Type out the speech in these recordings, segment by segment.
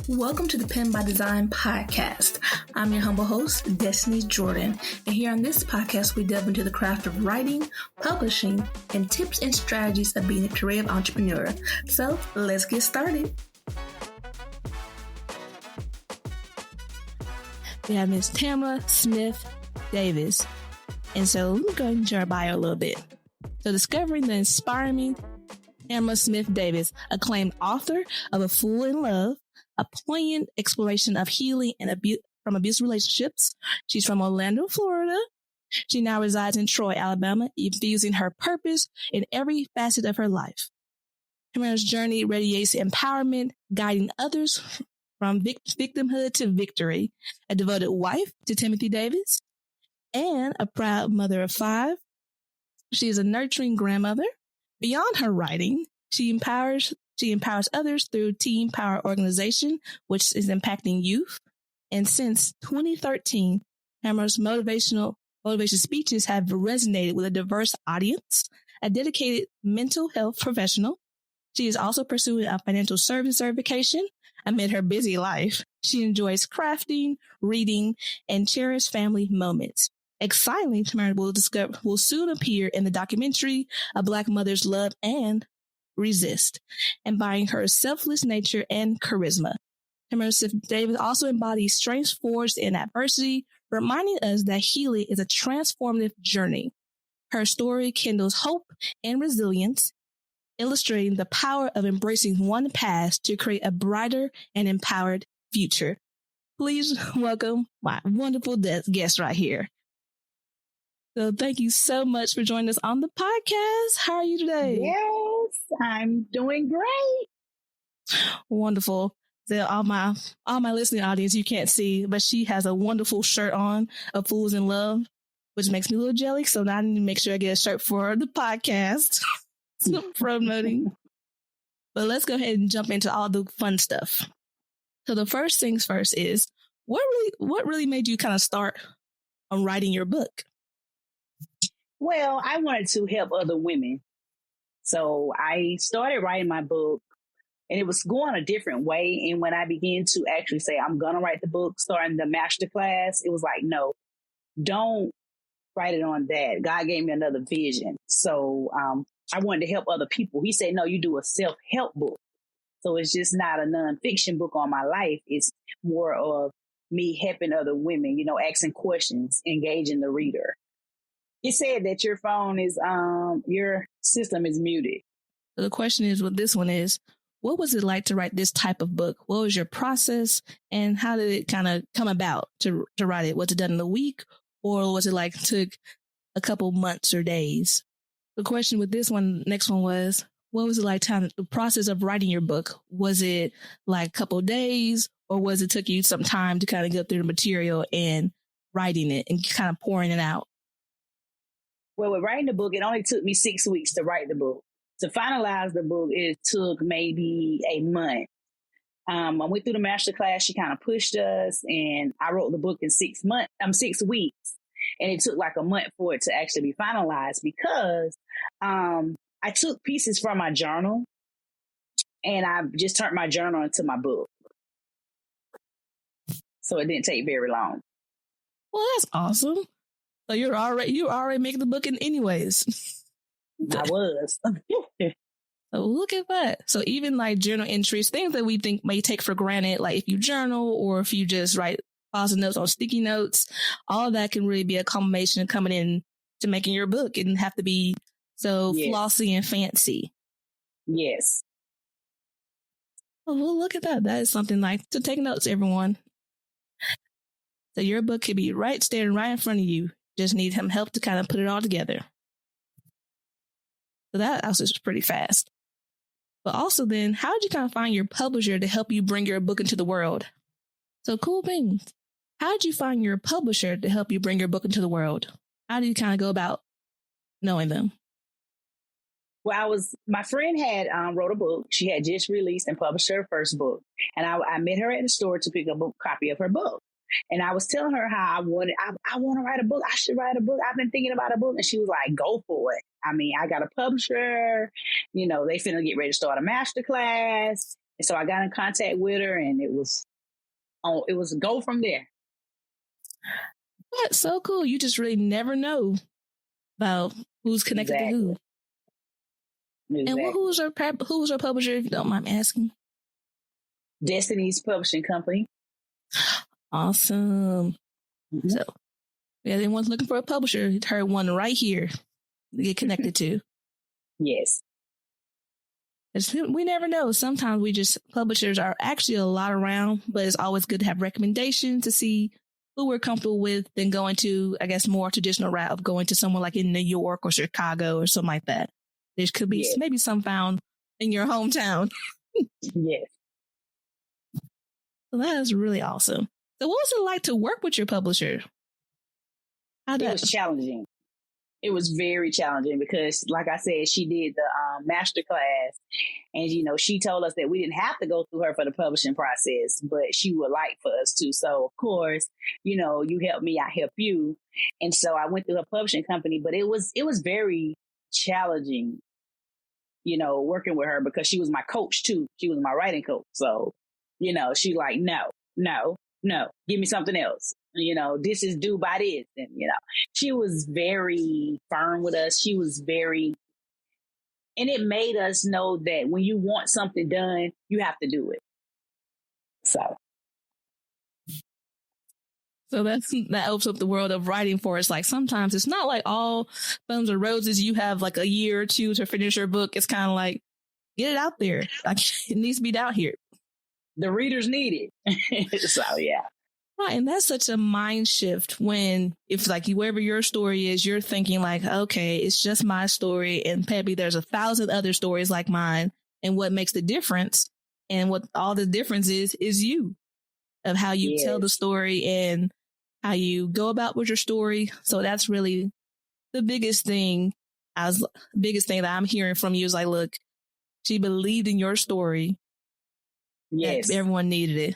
Welcome to the Pen by Design podcast. I'm your humble host, Destiny Jordan, and here on this podcast, we delve into the craft of writing, publishing, and tips and strategies of being a creative entrepreneur. So let's get started. We have Miss Tamyra Smith Davis, and so let me go into her bio a little bit. So discovering the inspiring Tamyra Smith Davis, acclaimed author of A Fool in Love, a poignant exploration of healing and from abusive relationships. She's from Orlando, Florida. She now resides in Troy, Alabama, infusing her purpose in every facet of her life. Tamyra's journey radiates empowerment, guiding others from victimhood to victory. A devoted wife to Timothy Davis and a proud mother of 5. She is a nurturing grandmother. Beyond her writing, she empowers others through Team Power organization, which is impacting youth. And since 2013, Tamyra's motivation speeches have resonated with a diverse audience, a dedicated mental health professional. She is also pursuing a financial service certification. Amid her busy life, she enjoys crafting, reading, and cherished family moments. Excitingly, Tamyra will soon appear in the documentary A Black Mother's Love and Resist, embodying her selfless nature and charisma. Tamyra Smith Davis also embodies strength forged in adversity, reminding us that healing is a transformative journey. Her story kindles hope and resilience, illustrating the power of embracing one path to create a brighter and empowered future. Please welcome my wonderful guest right here. So thank you so much for joining us on the podcast. How are you today? Yes, I'm doing great. Wonderful. So all my listening audience, you can't see, but she has a wonderful shirt on of Fools in Love, which makes me a little jelly. So now I need to make sure I get a shirt for the podcast. Promoting. But let's go ahead and jump into all the fun stuff. So the first things first is, what really made you kind of start on writing your book? Well, I wanted to help other women. So I started writing my book, and it was going a different way. And when I began to actually say, I'm going to write the book, starting the master class, it was like, no, don't write it on that. God gave me another vision. So I wanted to help other people. He said, no, you do a self-help book. So it's just not a nonfiction book on my life. It's more of me helping other women, asking questions, engaging the reader. It said that your phone is, your system is muted. So the question is, what this one is, what was it like to write this type of book? What was your process, and how did it kind of come about to write it? Was it done in a week, or was it like took a couple months or days? The question with this one, next one was, what was it like the process of writing your book? Was it like a couple of days, or was it took you some time to kind of go through the material and writing it and kind of pouring it out? Well, with writing the book, it only took me 6 weeks to write the book. To finalize the book, it took maybe a month. I went through the master class. She kind of pushed us, and I wrote the book in 6 weeks. And it took like a month for it to actually be finalized because I took pieces from my journal, and I just turned my journal into my book. So it didn't take very long. Well, that's awesome. So you're already making the book in anyways. I was. So look at that. So even like journal entries, things that we think may take for granted, like if you journal or if you just write positive notes on sticky notes, all of that can really be a combination coming in to making your book. It didn't have to be so flossy and fancy. Yes. Oh, well, look at that. That is something like to take notes, everyone. So your book could be standing right in front of you. Just need some help to kind of put it all together. So that also is pretty fast. But also then, how did you kind of find your publisher to help you bring your book into the world? So cool things. How did you find your publisher to help you bring your book into the world? How do you kind of go about knowing them? Well, my friend had wrote a book. She had just released and published her first book. And I met her at the store to pick up a copy of her book. And I was telling her how I want to write a book. I should write a book. I've been thinking about a book. And she was like, go for it. I mean, I got a publisher, they finna get ready to start a master class. And so I got in contact with her, and it was go from there. That's so cool. You just really never know about who's connected to who. Exactly. And who's your publisher, if you don't mind me asking? Destiny's Publishing Company. Awesome. Mm-hmm. So, yeah, anyone's looking for a publisher, you heard one right here to get connected to. Yes. We never know. Sometimes publishers are actually a lot around, but it's always good to have recommendations to see who we're comfortable with than going to, I guess, more traditional route of going to someone like in New York or Chicago or something like that. There could be maybe some found in your hometown. Yes. So that is really awesome. So what was it like to work with your publisher? It was challenging. It was very challenging because, like I said, she did the master class, and she told us that we didn't have to go through her for the publishing process, but she would like for us to. So, of course, you help me, I help you, and so I went through her publishing company. But it was very challenging, working with her because she was my coach too. She was my writing coach, so she like no, give me something else. This is due by this. And, she was very firm with us. She was and it made us know that when you want something done, you have to do it. So that opens up the world of writing for us. Like sometimes it's not like all thumbs or roses. You have like a year or two to finish your book. It's kind of like, get it out there. Like it needs to be out here. The readers need it. So, yeah. Right. And that's such a mind shift when if like wherever your story is, you're thinking like, okay, it's just my story. And maybe there's 1,000 other stories like mine. And what makes the difference and what all the difference is you of how you tell the story and how you go about with your story. So that's really the biggest thing that I'm hearing from you is like, look, she believed in your story. Yes. Everyone needed it.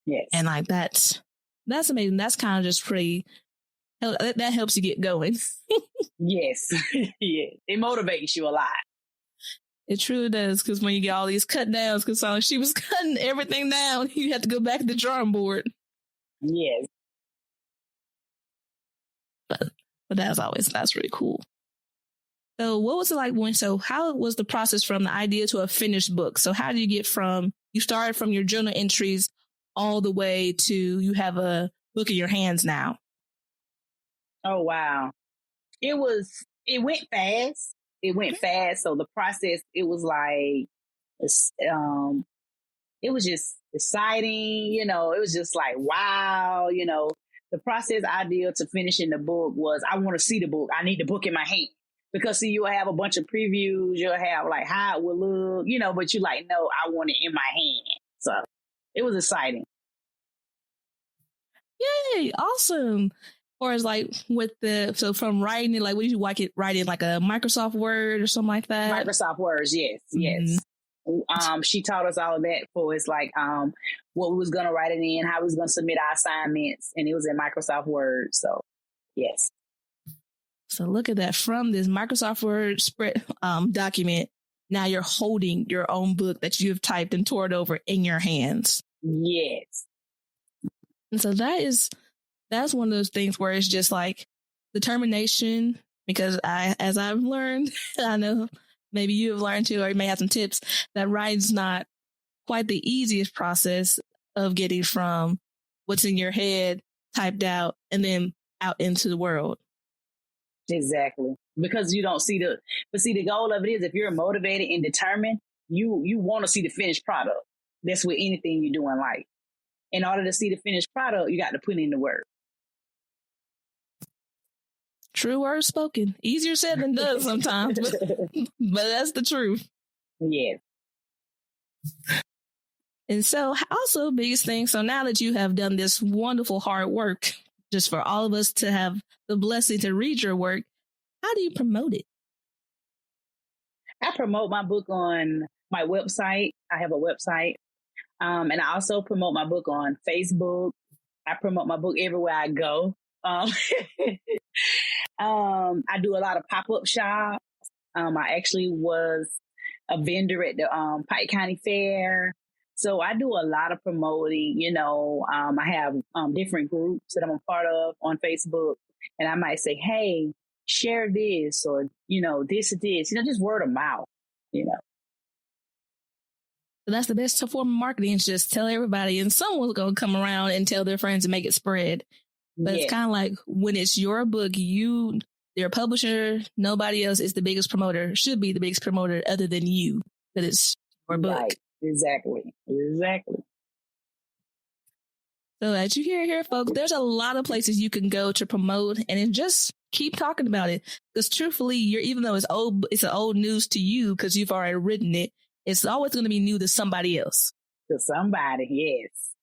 Yes. And like that's amazing. That's kind of just pretty, that helps you get going. Yes. Yeah. It motivates you a lot. It truly does. Because when you get all these cut downs, because she was cutting everything down, you have to go back to the drawing board. Yes. But that's really cool. So what was it like how was the process from the idea to a finished book? So how do you get you started from your journal entries all the way to you have a book in your hands now? Oh, wow. It went fast. It went fast. So the process, it was like, it was just exciting. It was just like, wow. The process ideal to finishing the book was I want to see the book. I need the book in my hand. Because see, you'll have a bunch of previews, you'll have like how it will look, but you like, no, I want it in my hand. So it was exciting. Yay, awesome. Or as like from writing it, like what did you like it writing like a Microsoft Word or something like that? Microsoft Words, yes, yes. Mm-hmm. She taught us all of that for it's like what we was gonna write it in, how we was gonna submit our assignments, and it was in Microsoft Word. So yes. So look at that, from this Microsoft Word spread document. Now you're holding your own book that you've typed and tore it over in your hands. Yes. And so that's one of those things where it's just like determination, because as I've learned, I know maybe you have learned too, or you may have some tips, that writing's not quite the easiest process of getting from what's in your head typed out and then out into the world. Exactly. Because you don't see the goal of it is if you're motivated and determined, you want to see the finished product. That's with anything you do in life. In order to see the finished product, you got to put in the work. True words spoken. Easier said than done sometimes, but that's the truth. Yeah. And so also biggest thing, so now that you have done this wonderful hard work, just for all of us to have the blessing to read your work, how do you promote it? I promote my book on my website. I have a website. And I also promote my book on Facebook. I promote my book everywhere I go. I do a lot of pop-up shops. I actually was a vendor at the Pike County Fair. So I do a lot of promoting. I have different groups that I'm a part of on Facebook, and I might say, "Hey, share this," or this or this. Just word of mouth. So that's the best form of marketing, is just tell everybody, and someone's going to come around and tell their friends and make it spread. But It's kind of like when it's your book, their publisher, nobody else is the biggest promoter, should be the biggest promoter other than you, but it's your book. Right. Exactly. So as you hear here, folks, there's a lot of places you can go to promote, and just keep talking about it. Because truthfully, even though it's an old news to you because you've already written it, it's always going to be new to somebody else. To somebody, yes.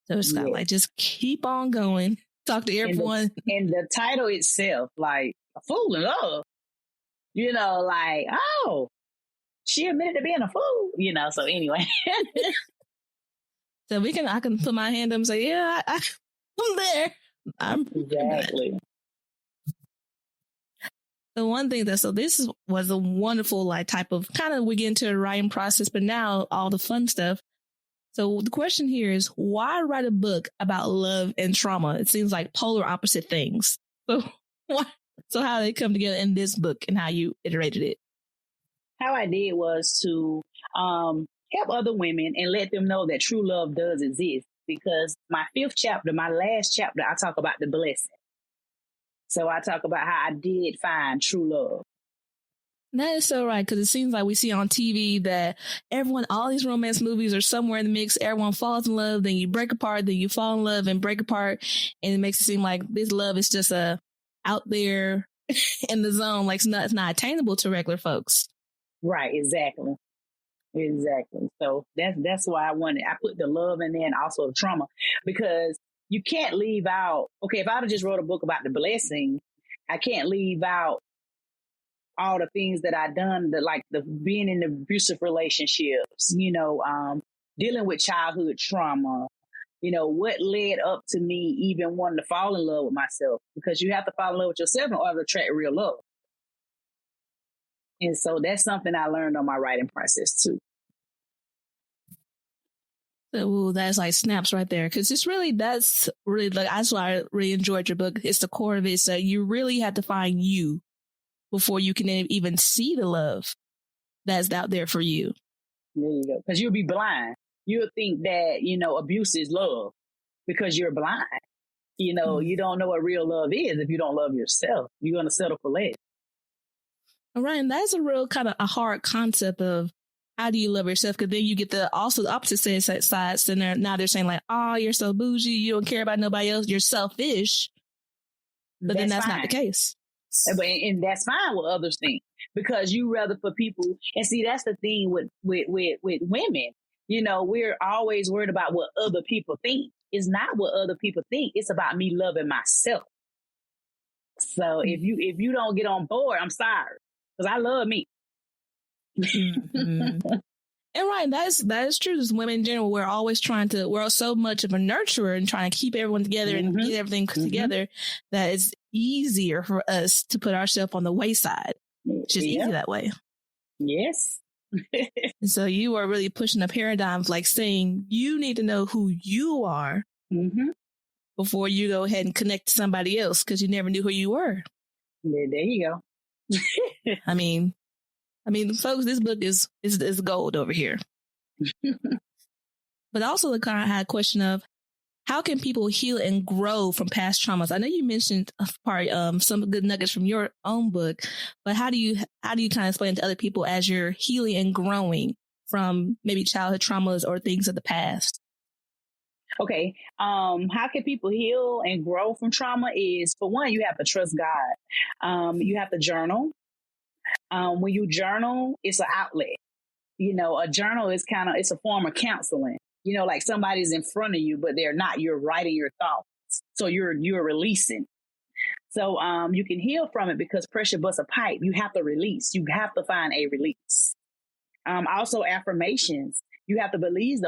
So it's kind of like, just keep on going. Talk to everyone. And the title itself, like, A Fool in Love. Like, oh, she admitted to being a fool. So anyway. So I can put my hand up and say, yeah, I'm there. Exactly. The one thing this was a wonderful type of we get into a writing process, but now all the fun stuff. So the question here is, why write a book about love and trauma? It seems like polar opposite things. So how they come together in this book and how you iterated it? How I did was to help other women and let them know that true love does exist. Because my last chapter, I talk about the blessing. So I talk about how I did find true love. That is so right, because it seems like we see on TV that all these romance movies are somewhere in the mix. Everyone falls in love, then you break apart, then you fall in love and break apart. And it makes it seem like this love is just out there in the zone, like it's not attainable to regular folks. Right, exactly. So that's why I put the love in there and also the trauma, because you can't leave out, okay, if I'd have just wrote a book about the blessing, I can't leave out all the things that I've done, the being in abusive relationships, dealing with childhood trauma, what led up to me even wanting to fall in love with myself, because you have to fall in love with yourself in order to attract real love. And so that's something I learned on my writing process too. Ooh, that's like snaps right there. Because that's really that's why I really enjoyed your book. It's the core of it. So you really have to find you before you can even see the love that's out there for you. There you go. Because you'll be blind. You'll think that, abuse is love because you're blind. You don't know what real love is if you don't love yourself. You're going to settle for less. All right. And that's a real kind of a hard concept of how do you love yourself? Because then you get the opposite sides. And now they're saying like, oh, you're so bougie. You don't care about nobody else. You're selfish. But then that's not the case. And that's fine with others think, because you rather for people. And see, that's the thing with women. We're always worried about what other people think. It's not what other people think. It's about me loving myself. So if you don't get on board, I'm sorry, because I love me. Mm-hmm. And right, that is true. As women in general, we're so much of a nurturer and trying to keep everyone together and get everything together that it's easier for us to put ourselves on the wayside. It's just easy that way. Yes. And so you are really pushing a paradigm of like saying you need to know who you are before you go ahead and connect to somebody else, because you never knew who you were. There you go. I mean, folks, this book is gold over here. But also the kind of had a question of how can people heal and grow from past traumas? I know you mentioned some good nuggets from your own book, but how do you kind of explain to other people as you're healing and growing from maybe childhood traumas or things of the past? Okay. How can people heal and grow from trauma is, for one, you have to trust God. You have to journal. When you journal, it's an outlet. A journal is it's a form of counseling. Like somebody's in front of you, but they're not. You're writing your thoughts. So you're releasing. So you can heal from it, because pressure busts a pipe. You have to release. You have to find a release. Also affirmations. You have to believe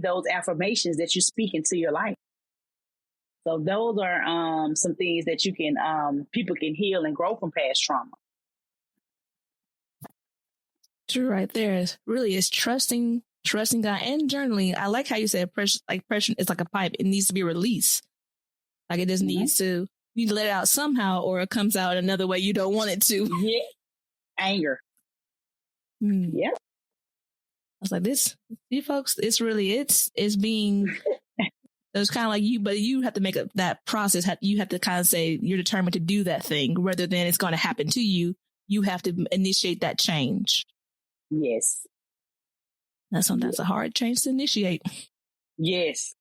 those affirmations that you speak into your life. So those are some things that you can people can heal and grow from past trauma. true right there. It's really is trusting God and journaling. I like how you said pressure is like a pipe. It needs to be released. Like it just needs to, you need to let it out somehow, or it comes out another way you don't want it to. Yeah. Anger. Yeah. I was like, this, you folks, it's being, it's kind of like you, but you have to make that process. You have to kind of say you're determined to do that thing rather than it's going to happen to you. You have to initiate that change. Yes. That's sometimes a hard change to initiate. Yes.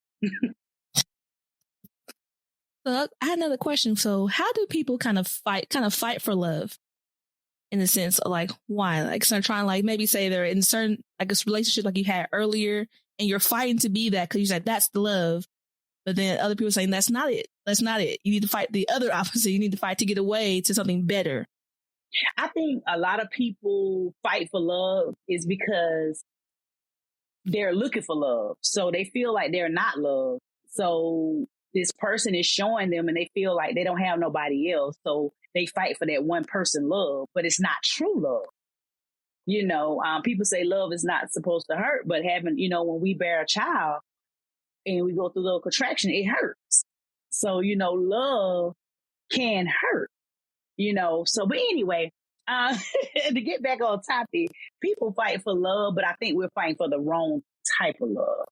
So I had another question. So how do people kind of fight for love? In the sense of like, why? Like, so trying to like maybe say they're in certain, like a relationship like you had earlier and you're fighting to be that because you said that's the love. But then other people saying that's not it. That's not it. You need to fight the other opposite. You need to fight to get away to something better. I think a lot of people fight for love is because they're looking for love. So they feel like they're not loved. So this person is showing them and they feel like they don't have nobody else. So they fight for that one person love, but it's not true love. You know, people say love is not supposed to hurt, but having, you know, when we bear a child and we go through the contraction, it hurts. So, you know, love can hurt, you know. So, but anyway, to get back on topic, people fight for love, but I think we're fighting for the wrong type of love.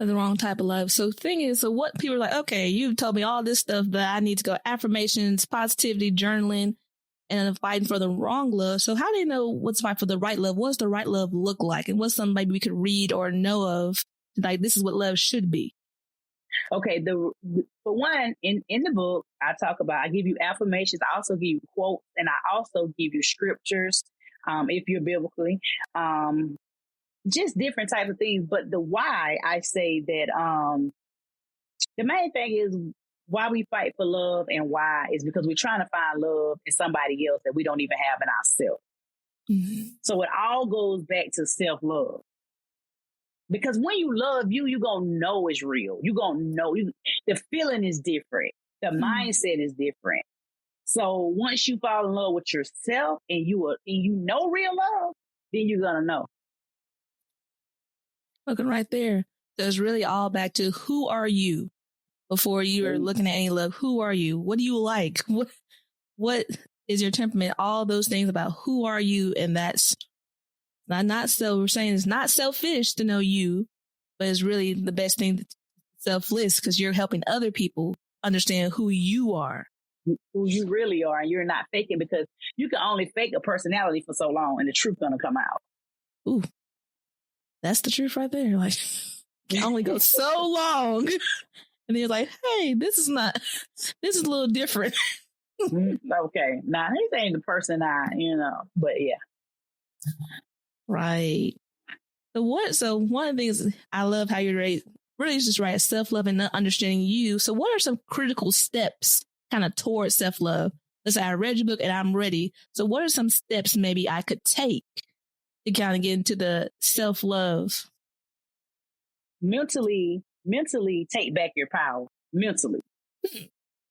The wrong type of love. So the thing is, so what people are like, okay, you've told me all this stuff, but I need to go affirmations, positivity, journaling, and fighting for the wrong love. So how do you know what's fight for the right love? What does the right love look like? And what's something maybe we could read or know of? Like, this is what love should be. Okay. For one, in the book, I give you affirmations. I also give you quotes, and I also give you scriptures, if you're biblically, just different types of things. But the why, I say that the main thing is why we fight for love, and why is because we're trying to find love in somebody else that we don't even have in ourselves. Mm-hmm. So it all goes back to self-love. Because when you love you gonna know it's real. You gonna know the feeling is different. The mindset is different. So once you fall in love with yourself and you know real love, then you're gonna know. Looking right there. So it's really all back to who are you before you are looking at any love. Who are you? What do you like? What is your temperament? All those things about who are you, and that's not so we're saying it's not selfish to know you, but it's really the best thing, selfless, because you're helping other people understand who you are. Who you really are, and you're not faking, because you can only fake a personality for so long and the truth gonna come out. Ooh. That's the truth right there. Like, it only goes so long. And then you're like, hey, this is a little different. Okay. Now, this ain't the person but yeah. Right. So one of the things I love how you really just write self-love and understanding you. So what are some critical steps kind of towards self-love? Let's say I read your book and I'm ready. So what are some steps maybe I could take to kind of get into the self-love? Mentally take back your power. Mentally.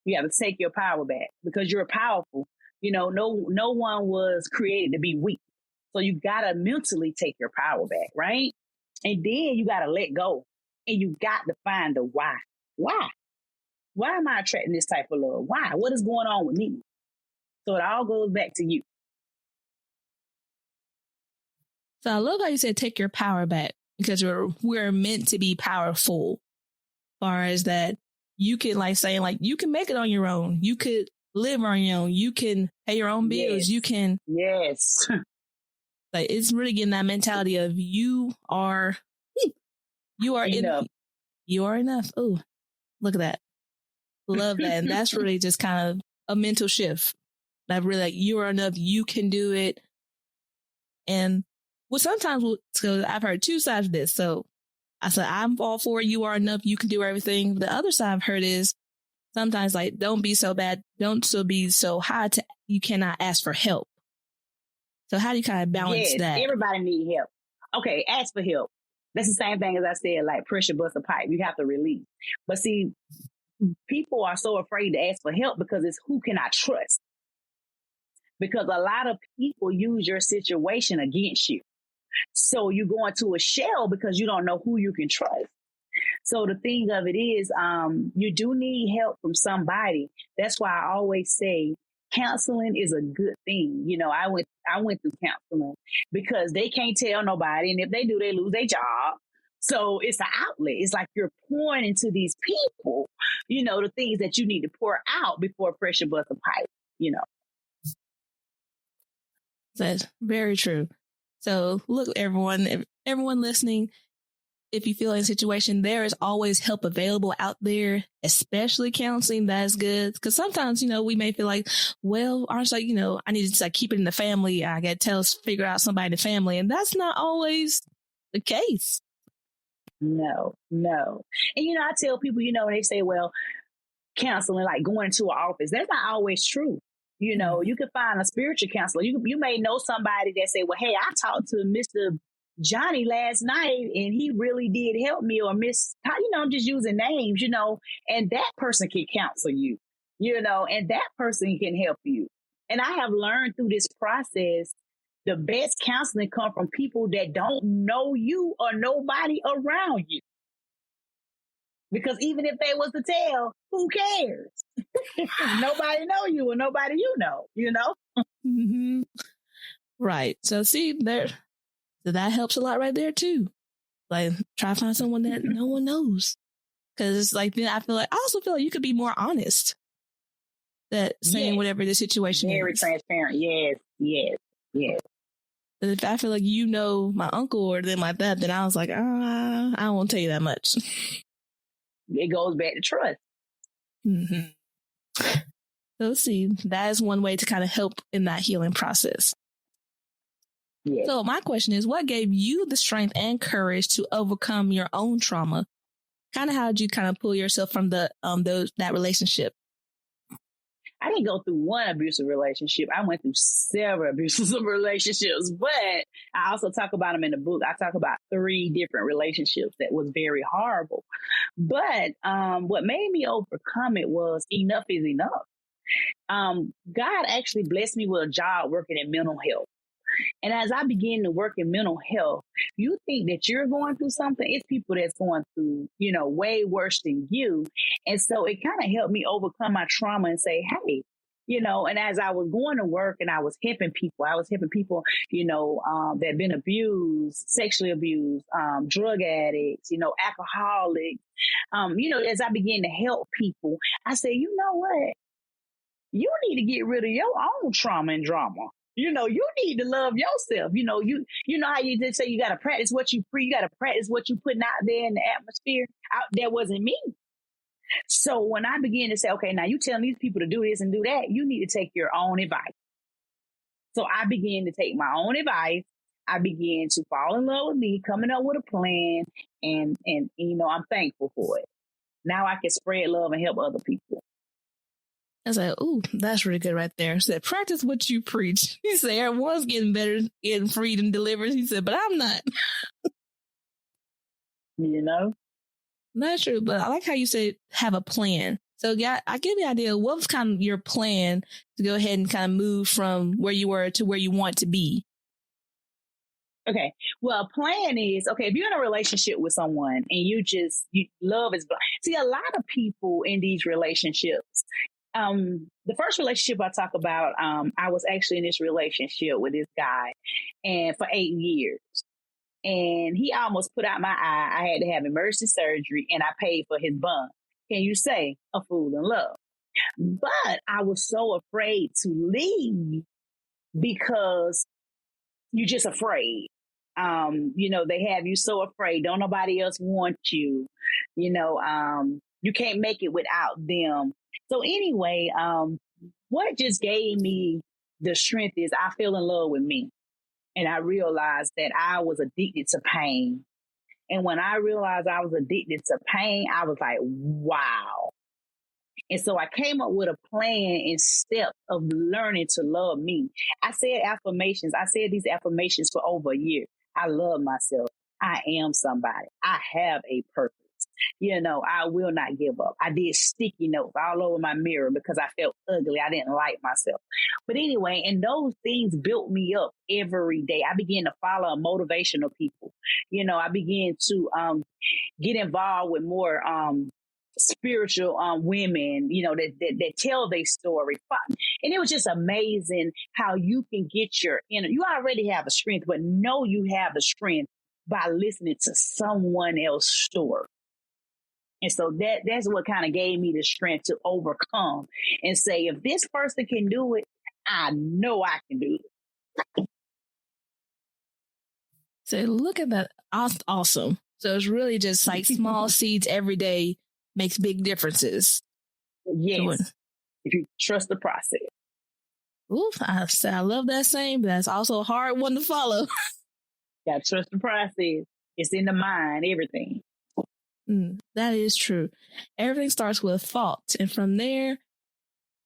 You have to take your power back because you're powerful. You know, no one was created to be weak. So you got to mentally take your power back, right? And then you got to let go. And you got to find the why. Why? Why am I attracting this type of love? Why? What is going on with me? So it all goes back to you. So I love how you said take your power back, because we're meant to be powerful. As far as that, you can you can make it on your own. You could live on your own. You can pay your own bills. Yes. You can. Yes. Like, it's really getting that mentality of you are enough. You are enough. Oh, look at that. Love that. And that's really just kind of a mental shift. That really, like, you are enough. You can do it. And so I've heard two sides of this. So I said, I'm all for you are enough. You can do everything. The other side I've heard is sometimes, like, don't be so bad. Don't still be so high you cannot ask for help. So how do you kind of balance that? Everybody need help. Okay, ask for help. That's the same thing as I said, like pressure bust a pipe. You have to release. But see, people are so afraid to ask for help because it's who can I trust? because a lot of people use your situation against you. So you go into a shell because you don't know who you can trust. So the thing of it is, you do need help from somebody. That's why I always say counseling is a good thing. You know, I went through counseling because they can't tell nobody, and if they do, they lose their job. So it's an outlet. It's like you're pouring into these people, you know, the things that you need to pour out before pressure busts a pipe, you know. That's very true. So look, everyone listening, if you feel in a situation, there is always help available out there, especially counseling. That's good. Because sometimes, you know, we may feel like, well, aren't like, you know, I need to just like keep it in the family. I got to figure out somebody in the family. And that's not always the case. No. And, you know, I tell people, you know, they say, well, counseling, like going into an office, that's not always true. You know, you can find a spiritual counselor. You may know somebody that say, well, hey, I talked to Mr. Johnny last night and he really did help me, or Miss, you know, I'm just using names, you know, and that person can counsel you, you know, and that person can help you. And I have learned through this process, the best counseling come from people that don't know you or nobody around you. Because even if they was to tell, who cares? Nobody know you or nobody you know? Mm-hmm. Right. So see, that helps a lot right there too. Like try to find someone that no one knows. Because it's like, then I also feel like you could be more honest. That saying whatever the situation very is. Very transparent. Yes. But if I feel like you know my uncle or them like that, then I was like, I won't tell you that much. It goes back to trust. Mm-hmm. So see, that is one way to kind of help in that healing process. Yes. So my question is, what gave you the strength and courage to overcome your own trauma? Kind of how did you kind of pull yourself from that relationship? I didn't go through one abusive relationship. I went through several abusive relationships, but I also talk about them in the book. I talk about 3 different relationships that was very horrible. But what made me overcome it was enough is enough. God actually blessed me with a job working in mental health. And as I began to work in mental health, you think that you're going through something, it's people that's going through, you know, way worse than you. And so it kind of helped me overcome my trauma and say, hey, you know, and as I was going to work and I was helping people, you know, that had been abused, sexually abused, drug addicts, you know, alcoholics, you know, as I began to help people, I said, you know what? You need to get rid of your own trauma and drama. You know, you need to love yourself. You know, you know how you just say you got to practice what you preach. You got to practice what you putting out there in the atmosphere. That wasn't me. So when I began to say, okay, now you telling these people to do this and do that, you need to take your own advice. So I began to take my own advice. I began to fall in love with me, coming up with a plan, and you know, I'm thankful for it. Now I can spread love and help other people. I was like, ooh, that's really good right there. He said, practice what you preach. He said, everyone's getting better, getting freed and delivered. He said, but I'm not. You know? That's true. But I like how you said have a plan. So yeah, I give you an idea. What was kind of your plan to go ahead and kind of move from where you were to where you want to be? Okay. Well, a plan is, okay, if you're in a relationship with someone and love is, see, a lot of people in these relationships, the first relationship I talk about, I was actually in this relationship with this guy and for 8 years. And he almost put out my eye. I had to have emergency surgery and I paid for his bond. Can you say a fool in love? But I was so afraid to leave because you're just afraid. You know, they have you so afraid. Don't nobody else want you. You know, you can't make it without them. So anyway, what just gave me the strength is I fell in love with me. And I realized that I was addicted to pain. And when I realized I was addicted to pain, I was like, wow. And so I came up with a plan and steps of learning to love me. I said affirmations. I said these affirmations for over a year. I love myself. I am somebody. I have a purpose. I will not give up. I did sticky notes all over my mirror because I felt ugly. I didn't like myself. But anyway, and those things built me up every day. I began to follow motivational people. I began to get involved with more spiritual women, that tell their story. And it was just amazing how you can get your inner, you already have the strength, but know you have the strength by listening to someone else's story. And so that's what kind of gave me the strength to overcome and say, if this person can do it, I know I can do it. So look at that. Awesome. So it's really just like small seeds every day makes big differences. Yes. If you trust the process. Oof, I love that saying, but that's also a hard one to follow. Got to trust the process. It's in the mind, everything. That is true. Everything starts with thoughts, and from there,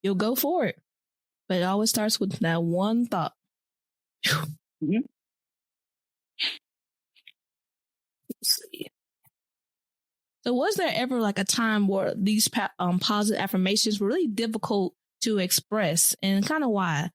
you'll go for it. But it always starts with that one thought. Mm-hmm. Let's see. So was there ever like a time where these positive affirmations were really difficult to express, and kind of why?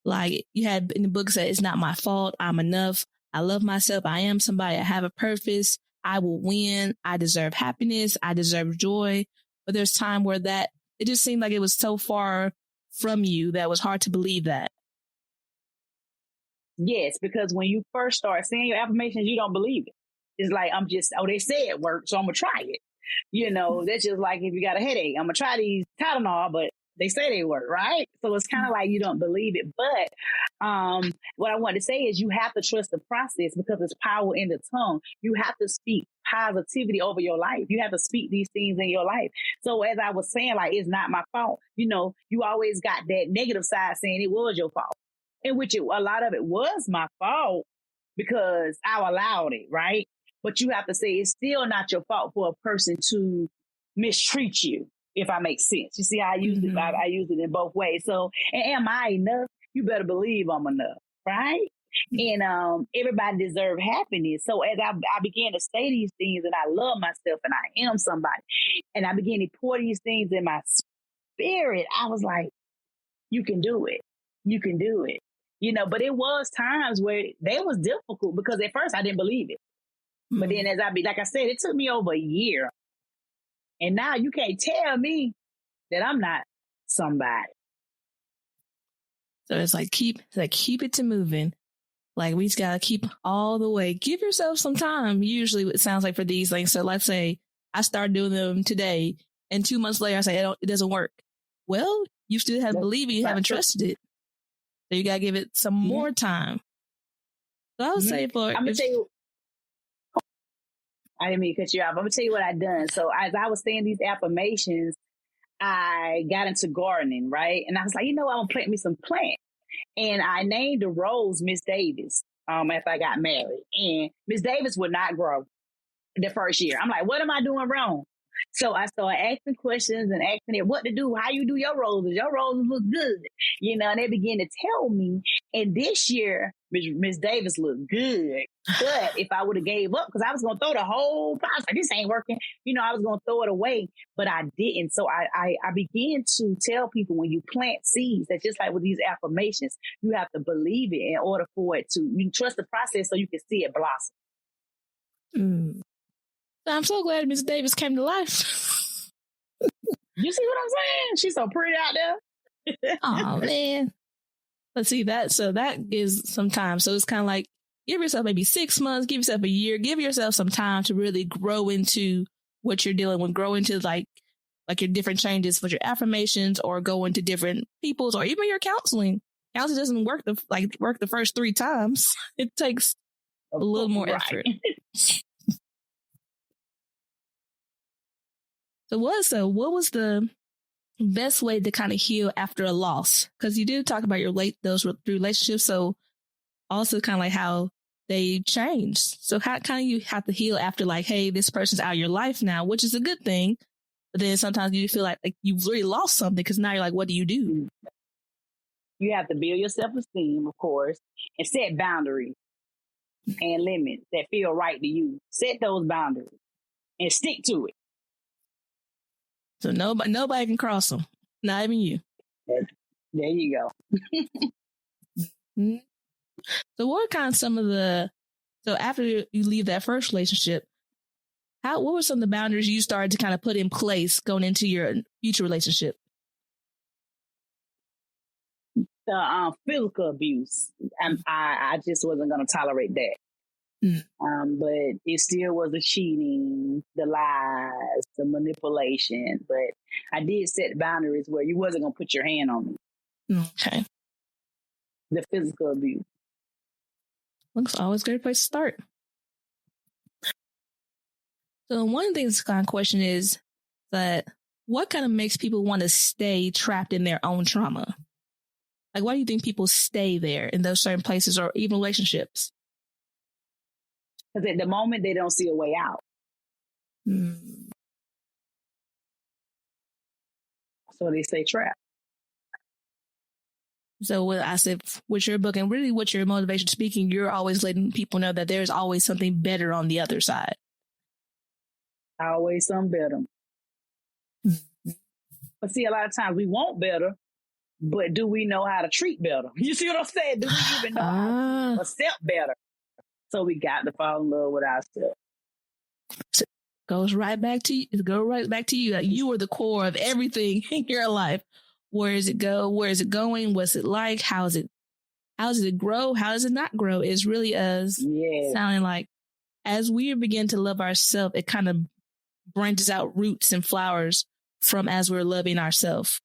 Like you had in the book said, it's not my fault. I'm enough. I love myself. I am somebody. I have a purpose. I will win. I deserve happiness. I deserve joy. But there's time where it just seemed like it was so far from you that it was hard to believe that. Yes, because when you first start saying your affirmations, you don't believe it. It's like, they say it works, so I'm going to try it. That's just like if you got a headache, I'm going to try these Tylenol, but they say they work, right? So it's kind of like you don't believe it. But what I want to say is you have to trust the process because there's power in the tongue. You have to speak positivity over your life. You have to speak these things in your life. So as I was saying, like, it's not my fault. You always got that negative side saying it was your fault. In which a lot of it was my fault because I allowed it, right? But you have to say it's still not your fault for a person to mistreat you, if I make sense. You see how I use it? I use it in both ways. So, and am I enough? You better believe I'm enough, right? And everybody deserves happiness. So as I began to say these things, and I love myself, and I am somebody, and I began to pour these things in my spirit, I was like, you can do it. You can do it. But it was times where they was difficult because at first I didn't believe it. But then like I said, it took me over a year. And now you can't tell me that I'm not somebody. So it's like, keep it to moving. Like we just got to keep all the way. Give yourself some time. Usually it sounds like for these things. So let's say I start doing them today and 2 months later I say, it doesn't work. Well, you still have to believe it. You haven't trusted it. So you got to give it some more time. So I would say I'm going to tell you. I didn't mean to cut you off. I'm going to tell you what I've done. So as I was saying these affirmations, I got into gardening, right? And I was like, I'm going to plant me some plants. And I named the rose Miss Davis after I got married. And Miss Davis would not grow the first year. I'm like, what am I doing wrong? So I started asking questions and asking it what to do, how you do your roses. Your roses look good. And they began to tell me. And this year, Miss Davis looked good. But if I would have gave up, because I was going to throw the whole process, this ain't working. I was going to throw it away, but I didn't. So I began to tell people when you plant seeds, that just like with these affirmations, you have to believe it in order for it to, you trust the process so you can see it blossom. I'm so glad Miss Davis came to life. You see what I'm saying? She's so pretty out there. Oh, man. Let's see that. So that gives some time. So it's kind of like, give yourself maybe 6 months, give yourself a year, give yourself some time to really grow into what you're dealing with, grow into like your different changes with your affirmations, or go into different people's, or even your counseling. Counseling doesn't work the first 3 times. It takes a little more effort. So what was the best way to kind of heal after a loss? Because you did talk about those relationships. So also kind of like how they changed. So how kind of you have to heal after like, hey, this person's out of your life now, which is a good thing. But then sometimes you feel like you've really lost something because now you're like, what do you do? You have to build your self-esteem, of course, and set boundaries and limits that feel right to you. Set those boundaries. and stick to it. So nobody can cross them. Not even you. There you go. Mm-hmm. So what are kind of some of so after you leave that first relationship, what were some of the boundaries you started to kind of put in place going into your future relationship? The physical abuse. I just wasn't going to tolerate that. But it still was the cheating, the lies, the manipulation. But I did set boundaries where you wasn't going to put your hand on me. Okay. The physical abuse. Looks always a great place to start. So one thing this kind of question is that what kind of makes people want to stay trapped in their own trauma? Like, why do you think people stay there in those certain places or even relationships? Because at the moment, they don't see a way out. So they stay trapped. So what I said with your book and really with your motivation speaking, you're always letting people know that there's always something better on the other side. Always something better. But see, a lot of times we want better, but do we know how to treat better? You see what I'm saying? Do we even know how to accept better? So we got to fall in love with ourselves. So goes right back to you. Go right back to you. Like, you are the core of everything in your life. Where does it go? Where is it going? What's it like? How does it grow? How does it not grow? It's really us sounding like as we begin to love ourselves, it kind of branches out roots and flowers from as we're loving ourselves.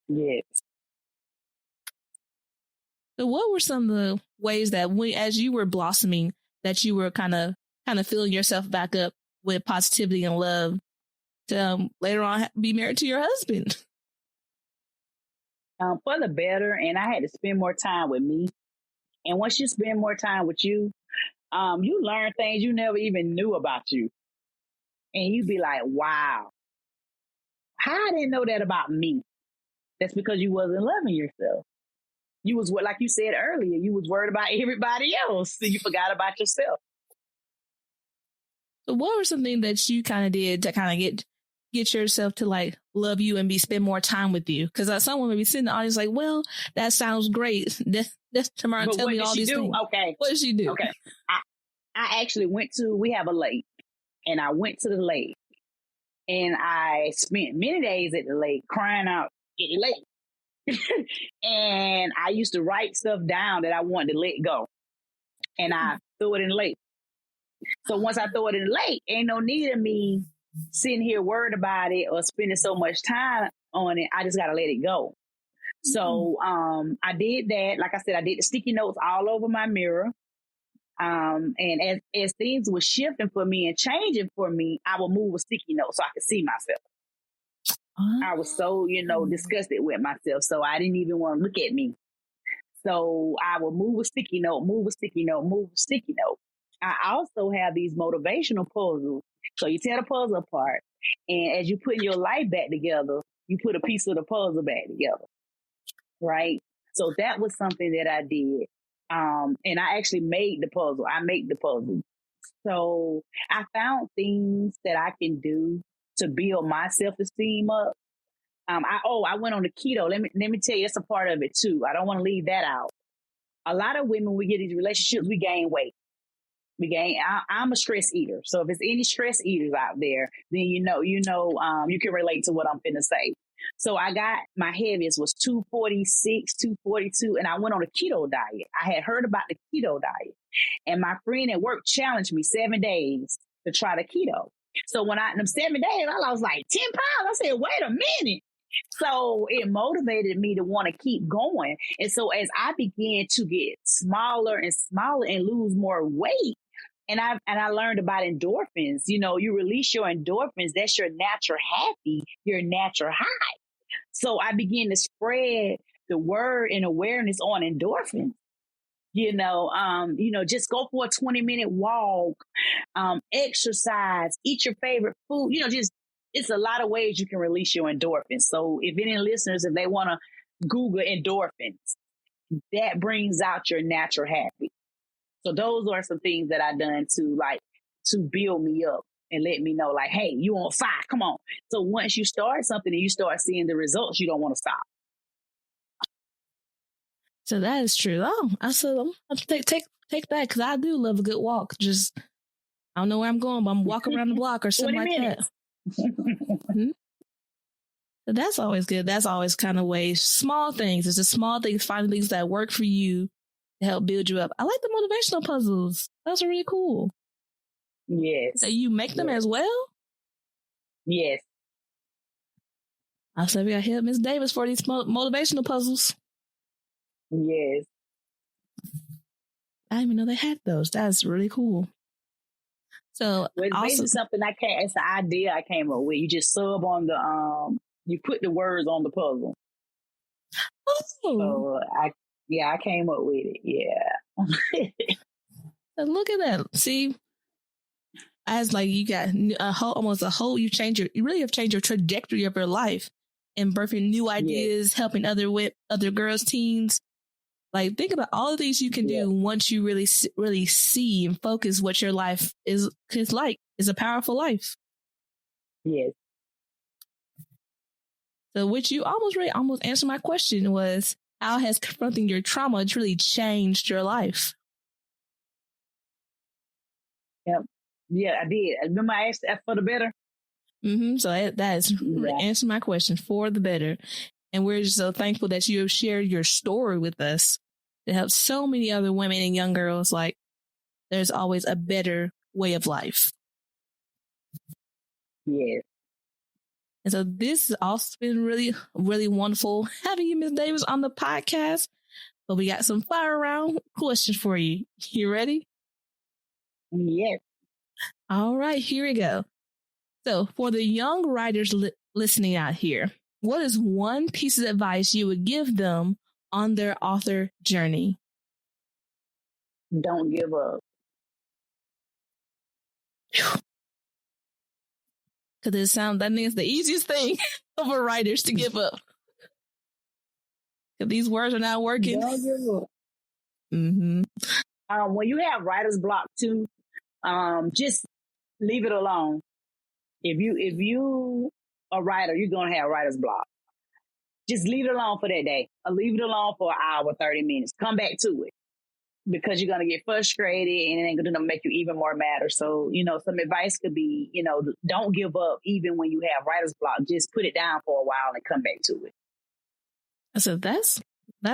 Yes. So what were some of the ways that as you were blossoming, that you were kind of filling yourself back up with positivity and love to later on be married to your husband? For the better, and I had to spend more time with me. And once you spend more time with you, you learn things you never even knew about you. And you be like, wow, how I didn't know that about me? That's because you wasn't loving yourself. You was, like you said earlier, you was worried about everybody else. So you forgot about yourself. So what were some things that you kind of did to kind of get yourself to like love you and spend more time with you? Because someone may be sitting in the audience like, well, that sounds great. That's Tamyra tell me all these things. Okay. What did she do? Okay. I actually we have a lake, and I went to the lake, and I spent many days at the lake crying out at the lake. And I used to write stuff down that I wanted to let go, and I threw it in the lake. So once I throw it in the lake, ain't no need of me sitting here worried about it or spending so much time on it. I just got to let it go. So I did that. Like I said, I did the sticky notes all over my mirror. And as things were shifting for me and changing for me, I would move a sticky note so I could see myself. I was so, disgusted with myself. So I didn't even want to look at me. So I would move a sticky note, move a sticky note, move a sticky note. I also have these motivational puzzles. So you tear the puzzle apart, and as you put your life back together, you put a piece of the puzzle back together. Right? So that was something that I did. And I actually made the puzzle. I make the puzzle. So I found things that I can do to build my self-esteem up. I went on the keto. Let me tell you, that's a part of it too. I don't want to leave that out. A lot of women, we get these relationships, we gain weight. I'm a stress eater. So if there's any stress eaters out there, then you can relate to what I'm finna say. So I got, my heaviest was 246, 242, and I went on a keto diet. I had heard about the keto diet, and my friend at work challenged me 7 days to try the keto. So when in them 7 days, I lost like 10 pounds. I said, wait a minute. So it motivated me to want to keep going. And so as I began to get smaller and smaller and lose more weight, and I learned about endorphins. You release your endorphins. That's your natural happy, your natural high. So I began to spread the word and awareness on endorphins. Just go for a 20-minute walk, exercise, eat your favorite food. It's a lot of ways you can release your endorphins. So if any listeners, if they want to Google endorphins, that brings out your natural happy. So those are some things that I've done to build me up and let me know, like, hey, you on fire, come on. So once you start something and you start seeing the results, you don't want to stop. So that is true. Oh, I'll take that, because I do love a good walk. Just, I don't know where I'm going, but I'm walking around the block or something like minutes. that. Mm-hmm. So that's always good. That's always kind of ways. Small things. It's just small things, finding things that work for you to help build you up. I like the motivational puzzles. Those are really cool. Yes. So you make them as well? Yes. I said we got to help Miss Davis for these motivational puzzles. Yes. I didn't even know they had those. That's really cool. So it's basically something it's an idea I came up with. You just sub on the you put the words on the puzzle. Oh. So I came up with it. Yeah. Look at that. See, as like you got you really have changed your trajectory of your life and birthing new ideas, helping other girls, teens. Like, think about all the things you can do once you really see and focus what your life is like. It's a powerful life. Yes. So, which you almost answered my question was, how has confronting your trauma truly changed your life? Yep. Yeah, I did. Remember I asked that for the better? Mm-hmm. So that is answer my question, for the better. And we're just so thankful that you have shared your story with us to help so many other women and young girls. Like, there's always a better way of life. Yes. And so this has also been really, really wonderful having you, Ms. Davis, on the podcast. But we got some fire round questions for you. You ready? Yes. All right, here we go. So for the young writers listening out here, what is one piece of advice you would give them on their author journey? Don't give up. Because that means the easiest thing for writers to give up. Because these words are not working. Don't give up. Mm-hmm. When you have writer's block too, just leave it alone. If you a writer, you're gonna have writer's block. Just leave it alone for that day. Or leave it alone for an hour, 30 minutes. Come back to it. Because you're going to get frustrated and it ain't going to make you even more madder. So, some advice could be, don't give up even when you have writer's block. Just put it down for a while and come back to it. So that's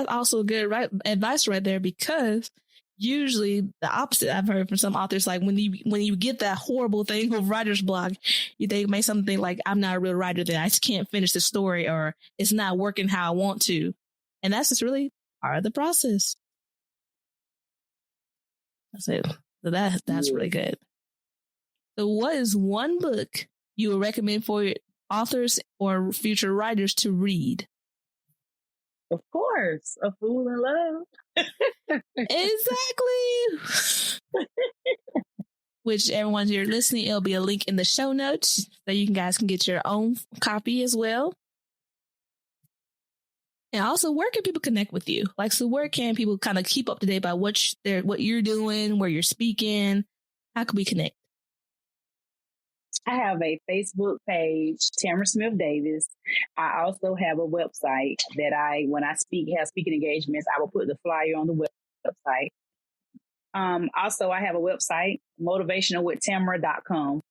also good advice right there, because usually the opposite I've heard from some authors, like when you get that horrible thing of writer's block, they may something like, I'm not a real writer, then I just can't finish the story, or it's not working how I want to. And that's just really part of the process. That's it. So that's really good. So what is one book you would recommend for authors or future writers to read? Of course, A Fool in Love. Exactly. Which everyone you're listening, it'll be a link in the show notes so you guys can get your own copy as well. And also, where can people connect with you? Like, so where can people kind of keep up to date about what you're doing, where you're speaking? How can we connect? I have a Facebook page, Tamyra Smith Davis. I also have a website that when I have speaking engagements, I will put the flyer on the website. Also, I have a website, motivationalwithtamyra.com.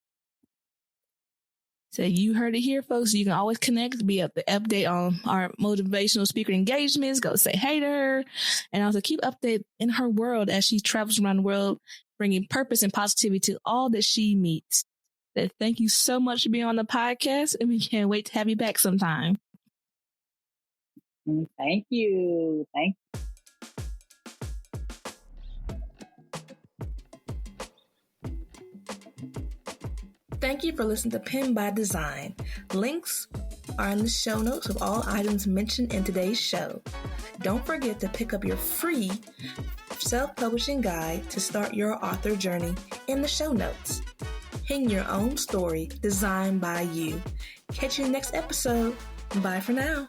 So you heard it here, folks. You can always connect, be up to update on our motivational speaker engagements. Go say hey to her, and also keep update in her world as she travels around the world, bringing purpose and positivity to all that she meets. So thank you so much for being on the podcast, and we can't wait to have you back sometime. Thank you. Thank you for listening to Pen by Design. Links are in the show notes of all items mentioned in today's show. Don't forget to pick up your free self-publishing guide to start your author journey in the show notes. Pen your own story designed by you. Catch you next episode. Bye for now.